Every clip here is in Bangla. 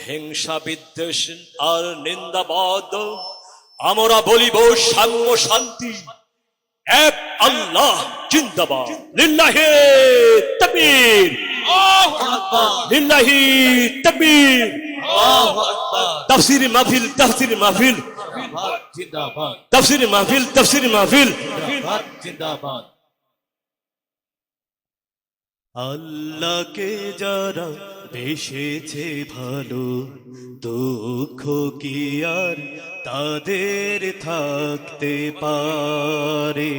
হিংসা বিদ্বেষ আর নিন্দাবাদ আমরা বলিব সাম্য শান্তি এক আল্লাহ জিন্দাবাদ লিল্লাহি তাকবীর লিল্লাহি তাকবীর তাফসীর মাহফিল তাফসীর মাহফিল জিন্দাবাদ তাফসীর মাহফিল তাফসীর মাহফিল জিন্দাবাদ। আল্লাহকে যারা বেসেছে ভালো দুঃখ কি আর তাদের থাকতে পারে।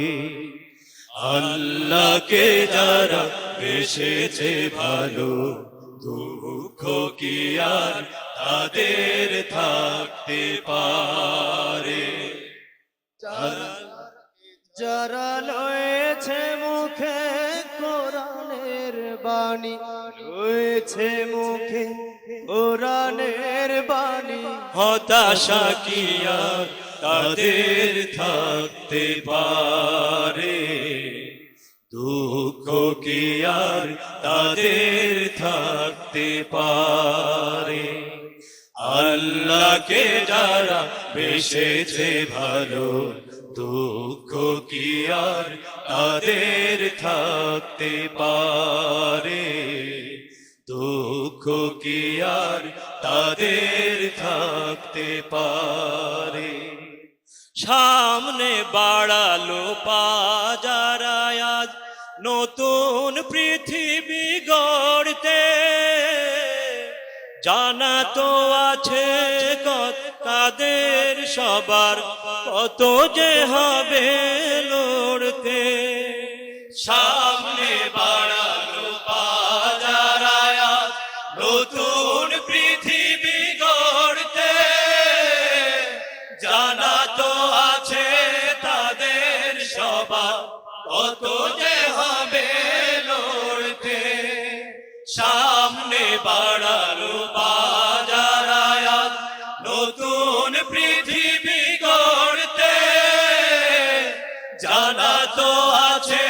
আল্লাহকে যারা বেসেছে ভালো দুঃখ কি আর তাদের থাকতে পারে। যারা লয়েছে মুখে কোরআনের বাণী, রয়েছে মুখে কোরআনের বাণী, হতাশা কি আর তাদের থাকতে পারে। দুঃখ কি আর তাদের থাকতে পারে। আল্লাহকে যারা বেসেছে ভালো দুঃখ কি আর তাদের থাকতে পারে। দুঃখ কি আর তাদের থাকতে পারে। সামনে বাড়ালো পাজারা আজ নতুন পৃথিবী গড়তে, জানা তো আছে তাদের সবার কত যে হবে লড়তে। সামনে বাড়ালো পাজারা আজ নতুন পৃথিবী গড়তে, জানা তো আছে তাদের সবার কত যে হবে লড়তে। সামনে বাড়ালো বাজারা আজ নতুন পৃথিবী গড়তে, জানা তো আছে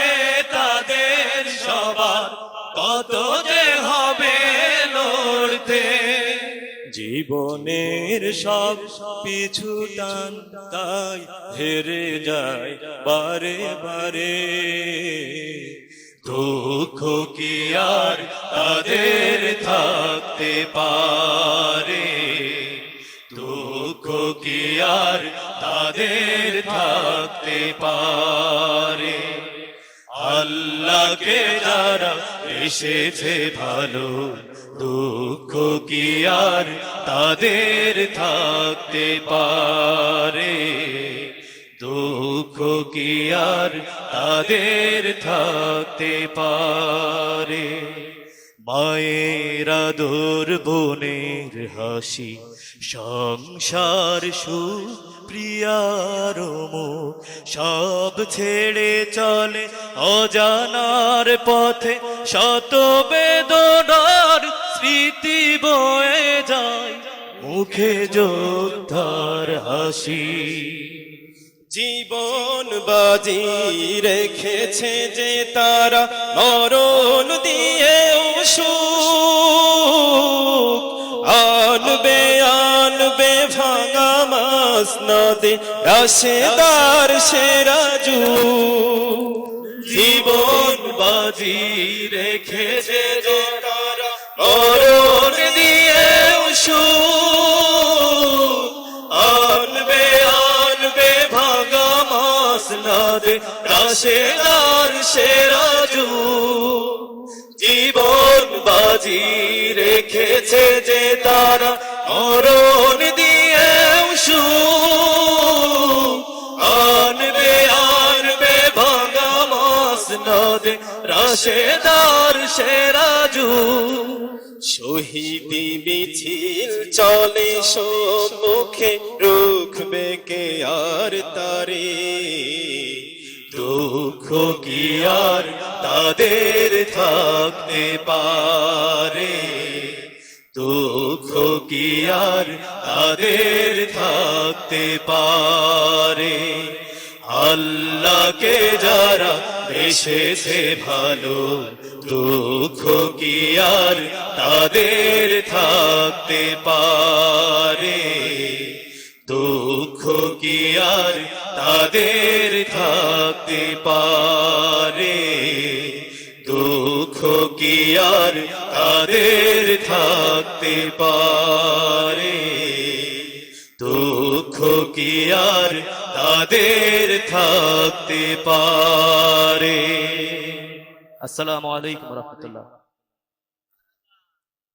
তাদের সবার কত যে হবে লড়তে। জীবনের সব পিছু টান তাই হেরে যায় বারে বারে। দুঃখ কি আর তাদের থাকতে পারে। দুঃখ কি আর তাদের থাকতে পারে। আল্লাহকে যারা বেসেছে ভালো দুঃখ কি আর তাদের থাকতে পারে। দুঃখ কি আর তাদের থাকতে পারে। মায়ের আদর বোনের হাসি সংসার সুপ্রিয়ার মুখ সব ছেড়ে চলে অজানার পথে, শত বেদনার স্মৃতি বয়ে যায় মুখে যোদ্ধার হাসি। জীবন বাজি রেখেছে যে তারা মরণ দিয়ে সুখ আনবে আনবে ভাঙা মাসনদে রাশেদার সেরাজু। জীবন বাজি রেখেছে যে তারা মরণ দিয়ে সুখ আনবে আনবে ভাঙা মাসনদে রাশেদার সেরাজু। জীবন বাজি রেখেছে যে তারা মরণ দিয়ে সুখ আনবে আনবে ভাঙা মাসনদে রাশেদার সেরাজু। শহীদি মিছিল চলে সম্মুখে, রুখবে কে আর তারে। দুঃখ কি আর তাদের থাকতে পারে। দুঃখ কি আর তাদের থাকতে পারে। আল্লাহকে যারা বেসেছে ভালো দুঃখ কি আর তাদের থাকতে পারে দুঃখ কি আর তাদের থাকতে পারে দুঃখ কি আর তাদের থাকতে পারে দুঃখ কি আর তাদের থাকতে পারে আসসালামু আলাইকুম রহমতুল্লাহ।